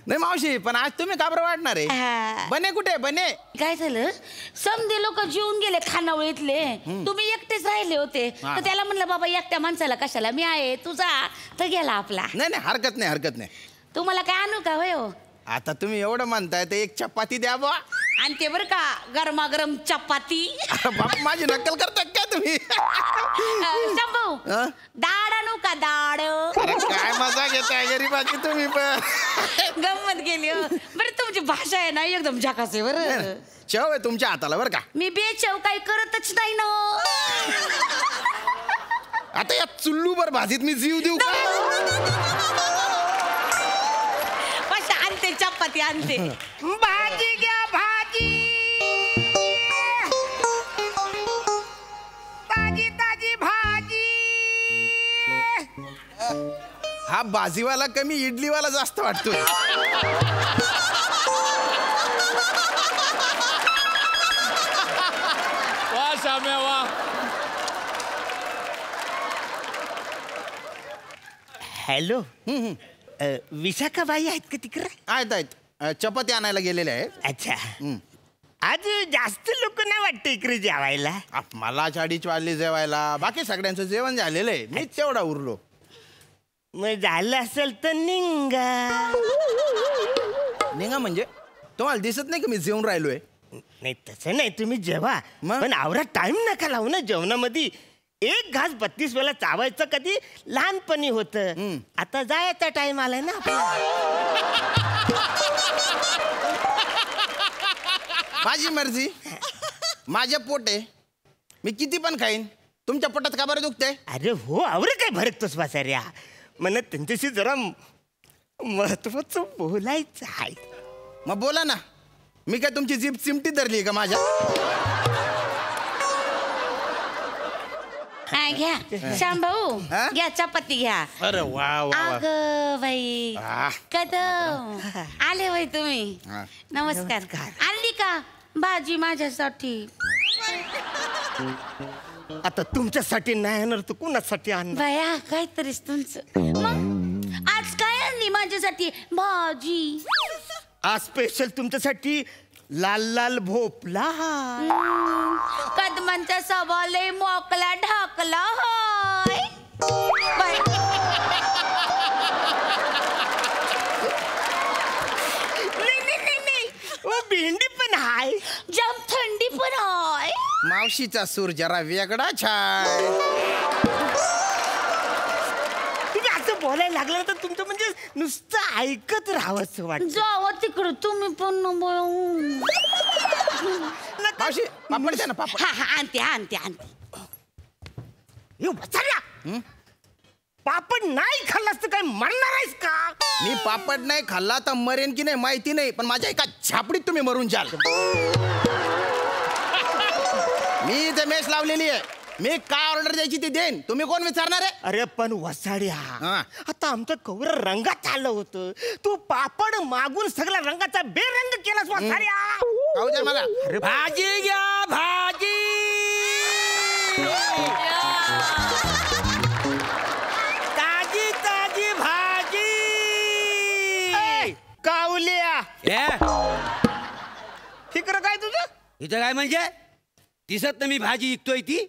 नाही मावशी पण आज तुम्ही का बरं वाटणार आहे? बने कुठे बने? काय झालं समधे लोक जेवून गेले खानावळीतले तुम्ही एकटेच राहिले होते तर त्याला म्हणलं बाबा एकट्या माणसाला कशाला मी आहे तुझा तर गेला आपला. नाही नाही हरकत नाही हरकत नाही. तुम्हाला काय आणू का होय हो? आता तुम्ही एवढं म्हणताय तर एक चपाती द्या बा. आणि ते बरं का गरमागरम चपाती. बाप माझी नक्कल करता का तुम्ही? शंभू दाड आणू का दाड? अरे काय मजा घेताय गरीबाची तुम्ही पण. गंमत गेली हो. बरं तुमची भाषा आहे ना एकदम झकास आहे बरं. चव आहे तुमच्या हाताला बरं का. मी बेचव काही करतच नाही ना. आता या चुल्लूभर भाजीत मी जीव देऊ का? आणते चपाती आणते. भाजी घ्या भाजी ताजी ताजी भाजी. हा भाजीवाला कमी इडलीवाला जास्त वाटतोय. वा शाम्या वा. हॅलो विशाखाबाई आहेत का तिकडे? आहेत आहेत चपाती आणायला गेलेले आहेत. अच्छा आज जास्त लोक नाही वाटतं इकडे जेवायला. मला 4:30 वाजले जेवायला. बाकी सगळ्यांचं जेवण झालेलं आहे. मीच तेवढा उरलो. मग झालं असेल तर निघा. निघा म्हणजे तुम्हाला दिसत नाही की मी जेवून राहिलोय? नाही तसं नाही तुम्ही जेवा पण आवरा टाइम नका लावू ना जेवणामध्ये. एक घास 32 वेळा चावायचं कधी लहानपणी होतं. आता जायचा टाइम आलाय ना. माझी मर्जी माझ्या पोट आहे. मी किती पण खाईन. तुमच्या पोटात का बरं दुखतंय? अरे हो आवरे काय भरतोस वासाऱ्या. मला त्यांच्याशी जरा महत्वाचं बोलायचं आहे. मग बोला ना. मी काय तुमची जीभ चिमटी धरली का माझ्या? घ्या शांभाऊ घ्या चपाती घ्या. अरे वा वा अग बाई कदम आले बाई तुम्ही. नमस्कार. आणली का भाजी माझ्यासाठी? आता तुमच्यासाठी नाही आणणार तर कुणासाठी आणणार? बाया काहीतरीच तुमचं. मग आज काय आणली माझ्यासाठी भाजी? आज स्पेशल तुमच्यासाठी लाल लाल भोपला. कदमांचा सवाले मोकला ढाकला होय. भेंडी पण हाय. जाम थंडी पण हाय. मावशीचा सूर जरा वेगळा छाय. तुम्ही असं बोलायला लागलं तर तुमचं म्हणजे नुसतं ऐकत राहावंच वाटतं. जावं तिकडं तुम्ही पण मावशी पापड द्या ना पापड. आणते आणते आणते. पापड नाही खाल्लास तर काय मरणार आहेस का? मी पापड नाही खाल्ला तर मरेन की नाही माहिती नाही पण माझ्या एका छापडीत तुम्ही मरून जाल. मी इथे मेस लावलेली आहे. मी काय ऑर्डर द्यायची ती देईन. तुम्ही कोण विचारणार आहे? अरे पण वसाड्या आता आमचं कवर रंगात आलं होतं. तू पापड मागून सगळ्या रंगाचा बेरंग केलास वसाड्या. मला भाजी घ्या भाजी. ताजी ताजी भाजी. कावल्या इकडं काय तुझं? इथं काय म्हणजे दिसत नाही मी भाजी विकतोय ती.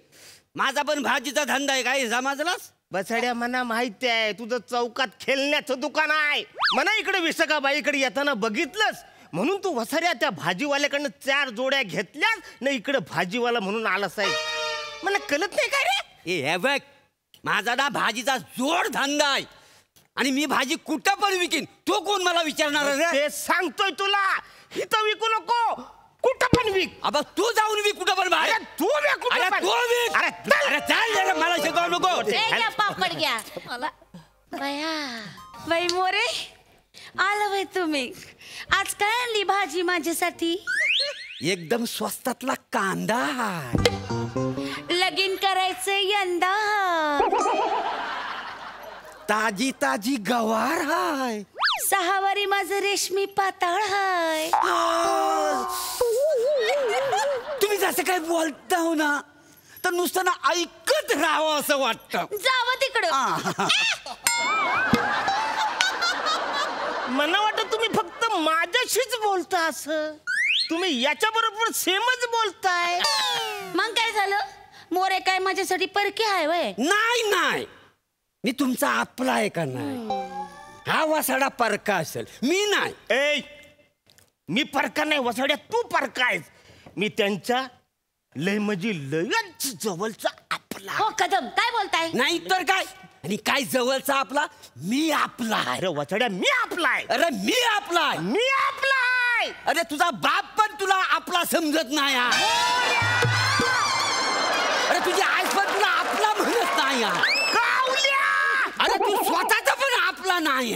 माझा पण भाजीचा धंदा आहे. काय समजलास? बसाड्या मला माहिती आहे तुझं चौकात खेळण्याचं दुकान आहे. म्हणा इकडे विशाखाबाईकडे येताना बघितलंस म्हणून तू वसाऱ्या त्या भाजीवाल्याकडनं 4 जोड्या घेतल्यास ना इकडे भाजीवाला म्हणून आलास आहे. मला कळत नाही काय रे? हे बघ माझा ना भाजीचा जोड धंदा आहे आणि मी भाजी कुठं पण विकीन. तो कोण मला विचारणार रे? ते सांगतोय तुला इथं विकू नको कुठं पण विक. अबा तू जाऊन विक कुठं पण बाहेर. तू विक कुठं अरे पण. तू विक. अरे चाल जरा मला शिकवू नको. घ्या पापड घ्या. बया बाई मोरे आलं बाई तुम्ही. आज काय आणली भाजी माझ्यासाठी? एकदम स्वस्तातला कांदा हाय. लगीन करायचं यंदा. ताजी ताजी गवार हाय. 6 वारी माझं रेशमी पाताळ हाय. तुम्ही जसं काय बोलता हो ना तर नुसतं ना ऐकत राहावं असं वाटतं. जावं तिकडं. मला वाटतं तुम्ही फक्त माझ्याशीच बोलता असं. तुम्ही याच्या बरोबर सेमच बोलताय. मग काय झालं? मोरे काय माझ्यासाठी परके आहे वय? नाही नाही, मी तुमचा आपला आहे का नाही. हा वसाडा परका असेल, मी नाही. ए मी परका नाही वसाड्या, तू परका आहेस. मी त्यांच्या लय म्हणजे लयच जवळचा आपला. हो कदम, काय बोलताय? नाही तर काय. आणि काय जवळचा आपला, मी आपला आहे. अरे वसाड्या मी आपला आहे. अरे मी आपला आहे. मी आपला आहे. अरे तुझा बाप पण तुला आपला समजत नाही. अरे तुझी आई पण तुला आपला म्हणत नाही. अरे तू स्वतःचा पण आपला नाही.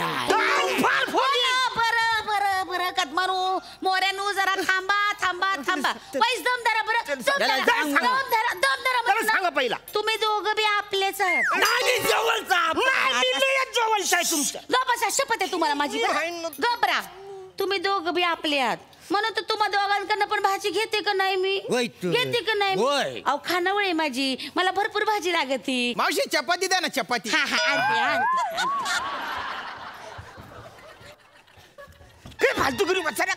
बरं कदमानू मोऱ्यानू जरा थांबा थांबा थांबा. पैस दम धरा. बरं दम धरा. सांगा पहिला. तुम्ही दोघं बी आपलेच आहात. नाही जवळचा जवळचा आहे तुमच्या. गप शपथ आहे तुम्हाला माझी. गबरा, तुम्ही दोघं बी आपले आहात म्हणून तर तुम्हा दोघांकडनं पण भाजी घेते का नाही मी? घेते का नाही? अहो खानावळ आहे माझी, मला भरपूर भाजी लागती. मावशी चपाती द्या ना, चपाती. काय फालतूगिरी वसाड्या,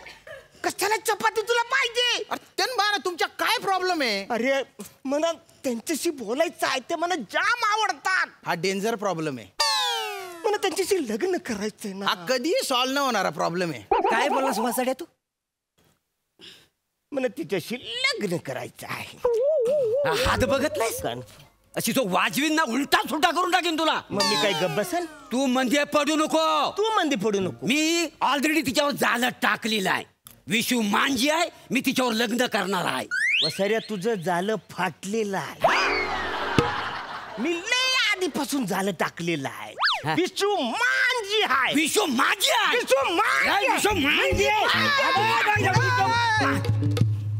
कशाला चपाती तुला पाहिजे? ना तुमच्या काय प्रॉब्लेम आहे? अरे मला त्यांच्याशी बोलायचं आहे, ते मला जाम आवडतात. हा डेंजर प्रॉब्लेम आहे. मला त्यांच्याशी लग्न करायचंय ना. हा कधी सॉल्व्ह न होणारा प्रॉब्लेम आहे. काय बोललास वसाड्या तू? मला तिच्याशी लग्न करायचं आहे. हात बघत नाहीस का? अशी तो वाजवीन ना उलटा सुलटा करून टाकीन तुला. मग मी काय गप्प बसेल? तू म्हणजे पडू नको. तू म्हणजे पडू नको. मी ऑलरेडी तिच्यावर जाळं टाकलेलं आहे. विशू मांजी आहे, मी तिच्यावर लग्न करणार आहे. वसाऱ्या तुझं जालं फाटलेलं आहे. मी लय आधीपासून जालं टाकलेलं आहे. विशू मांजी आहे. विशू माझी आहे. विशू मांजी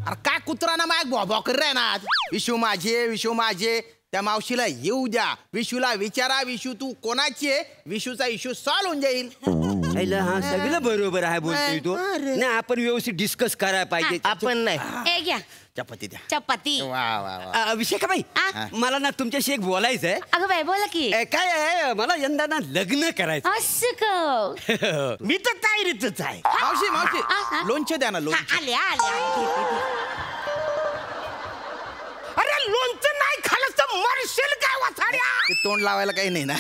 अरे काय कुत्रा ना माग बॉबॉ कर रे ना. विशू माझे त्या मावशीला येऊ द्या. विशूला विचारा, विशू तू कोणाची आहे? विशूचा इश्यू सॉल्व्ह होऊन जाईल. हा सगळं बरोबर आहे बोलतोय तू. नाही आपण व्यवस्थित डिस्कस करायला पाहिजे. आपण नाही. ए घ्या चपाती द्या. चपाती. वा वा वा. विषय का बाई, मला ना तुमच्याशी एक बोलायचं आहे. अगं बाई बोला की. काय आहे, मला यंदा ना लग्न करायचं. असं का? मी तर तयारीतच आहे. मावशी लोणचे द्या ना, लोणचे. आले. अरे लोणचं नाही खाल्लं तर मरशील काय वसाड्या? तोंड लावायला काही नाही ना.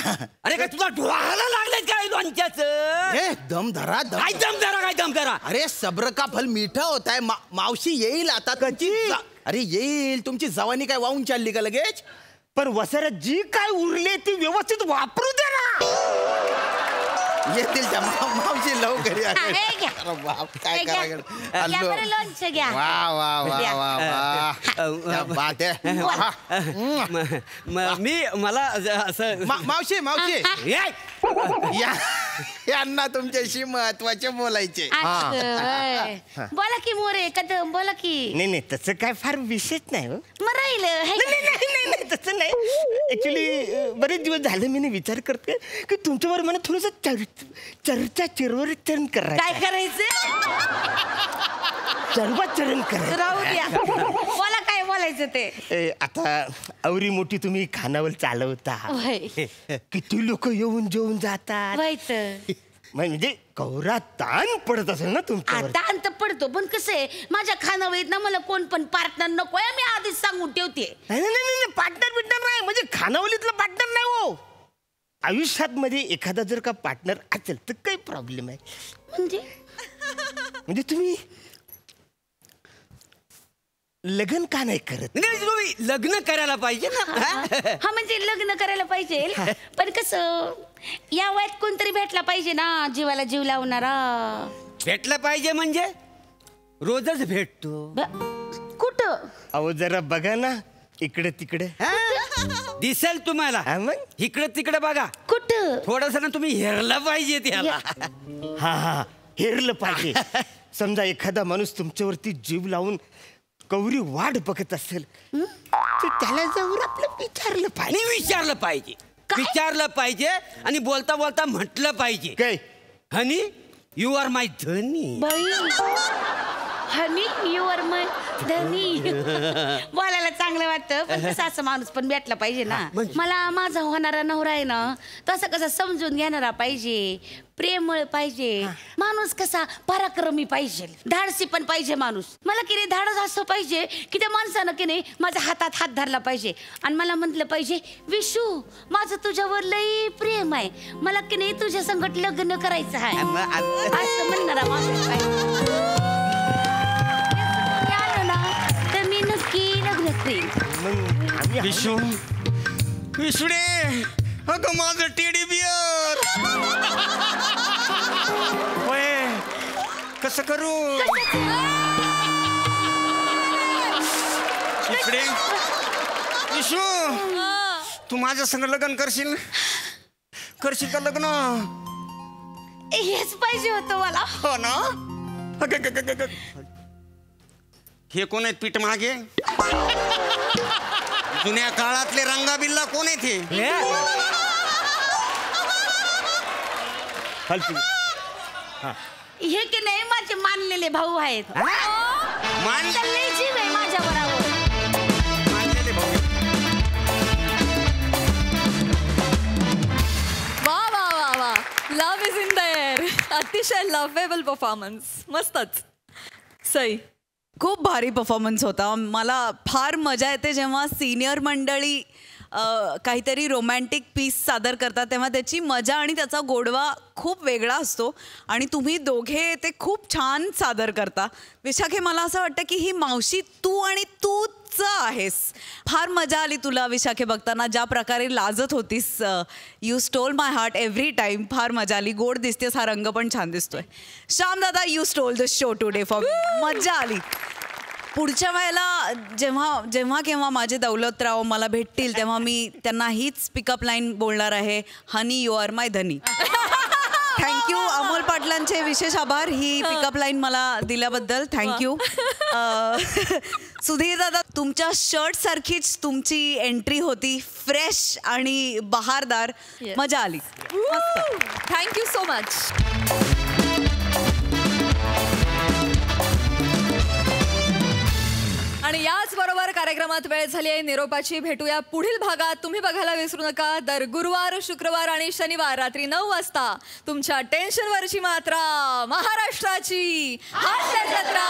अरे काय तुला डोळ्याला लागलंय काय लोणच्याचं? ए दम धरा काय दम धरा. अरे सब्र का फल मीठा होता है. मावशी येईल आता. अरे येईल. तुमची जवानी काय वाहून चालली का लगेच? पण वसाऱ्या जी काय उरली ती व्यवस्थित वापरू दे ना. येतील त्या मावशी लवकर या. घ्या. बाप काय करायचं. या बरं लोणचं घ्या. वा वा वा वा वा. बात आहे. मला असं मावशी यांना तुमच्याशी महत्वाचे बोलायचे. बोला की मोरे कदम बोला की. नाही तसं काय फार विशेष नाही. मग राहिलं. नाही तसं नाही. ऍक्च्युली बरेच दिवस झाले मी विचार करते की तुमच्यावर मला थोडस चर्चा चिरवरचरण करायचं. काय करायचं? चर्वाचरण करायचं. राहू द्या. बोला काय बोलायचं ते. आता आवरी मोठी तुम्ही खानावर चालवता. किती लोक येऊन जेवून जातात. म्हणजे कौरा ताण पडत असेल ना तुमच्यावर. ताण तर पडतो, पण कसं आहे माझ्या खानावळीत ना मला कोण पण पार्टनर नको आहे. मी आधीच सांगून ठेवते. नाही पार्टनर नाही म्हणजे खानावळीतला पार्टनर नाही हो. आयुष्यात मध्ये एखादा जर का पार्टनर असेल तर काही प्रॉब्लेम आहे. म्हणजे तुम्ही लग्न का नाही करत? तुम्ही लग्न करायला पाहिजे ना. हा म्हणजे लग्न करायला पाहिजे, पण कसं या वयात कोणतरी भेटला पाहिजे ना जीवाला जीव लावणारा. भेटला पाहिजे म्हणजे रोजच भेटतो. कुठं? अहो जरा बघा ना इकडे तिकडे. दिसेल तुम्हाला. इकडे तिकडे बघा. कुठं? थोडस ना तुम्ही हेरला पाहिजे त्याला. हा हेरलं पाहिजे. समजा एखादा माणूस तुमच्यावरती जीव लावून कवरी वाट बघत असेल तर त्याला जाऊन आपलं विचारलं पाहिजे. आणि विचारलं पाहिजे आणि बोलता बोलता म्हटलं पाहिजे काय हनी यू आर माय धनी. हनी यू आर माय धनी. बोलायला चांगलं वाटतं पण कसं असं माणूस पण भेटला पाहिजे ना. मला माझा होणारा नवरा आहे ना तसं कसं समजून घेणारा पाहिजे, प्रेमळ पाहिजे, माणूस कसा पराक्रमी पाहिजे, धाडसी पण पाहिजे माणूस. मला की नाही धाडस असं पाहिजे की त्या माणसानं की नाही माझ्या हातात हात धरला पाहिजे आणि मला म्हटलं पाहिजे विशू माझं तुझ्यावर लई प्रेम आहे, मला की नाही तुझ्या संगत लग्न करायचं आहे असं म्हणणारा माणूस पाहिजे. तर मी नक्की लग्न करेन. विशुडे अगं माझं टेडी बियर. होय कसं करू इकडे विशू तू माझ्या संग लग्न करशील का लग्न. हेच पाहिजे होतं मला. हो ना. हे कोण आहेत पीठ मागे जुन्या काळातले रंगाबिल्ला कोण आहेत हे. हे की नाही माझे मानलेले भाऊ आहेत. मानलेले जीव आहे माझ्या बरोबर. मानलेले भाऊ. वा वा वा वा. Love is in the air. अतिशय लव्हेबल परफॉर्मन्स. मस्तच. सई खूप भारी परफॉर्मन्स होता. मला फार मजा येते जेव्हा सिनियर मंडळी काहीतरी रोमॅन्टिक पीस सादर करतात तेव्हा त्याची मजा आणि त्याचा गोडवा खूप वेगळा असतो आणि तुम्ही दोघे ते खूप छान सादर करता. विशाखे मला असं वाटतं की ही मावशी तू आणि तूच आहेस. फार मजा आली तुला विशाखे बघताना, ज्या प्रकारे लाजत होतीस. You stole my heart every time. फार मजा आली. गोड दिसतेस, हा रंग पण छान दिसतोय. श्याम दादा you stole the show today for me. मजा आली. पुढच्या वेळेला जेव्हा केव्हा माझे दौलतराव मला भेटतील तेव्हा मी त्यांना हीच पिकअप लाईन बोलणार आहे, हनी यू आर माय धनी. थँक्यू. अमोल पाटलांचे विशेष आभार ही पिकअप लाईन मला दिल्याबद्दल. थँक्यू. सुधीर दादा तुमच्या शर्ट सारखीच तुमची एंट्री होती, फ्रेश आणि बहारदार. मजा आली. Thank you so much. आणि याच बरोबर कार्यक्रमात वेळ झाली आहे निरोपाची. भेटूया पुढील भागात. तुम्ही बघायला विसरू नका दर गुरुवार, शुक्रवार आणि शनिवार रात्री 9 वाजता तुमच्या टेन्शनवरची मात्रा महाराष्ट्राची हास्य जत्रा.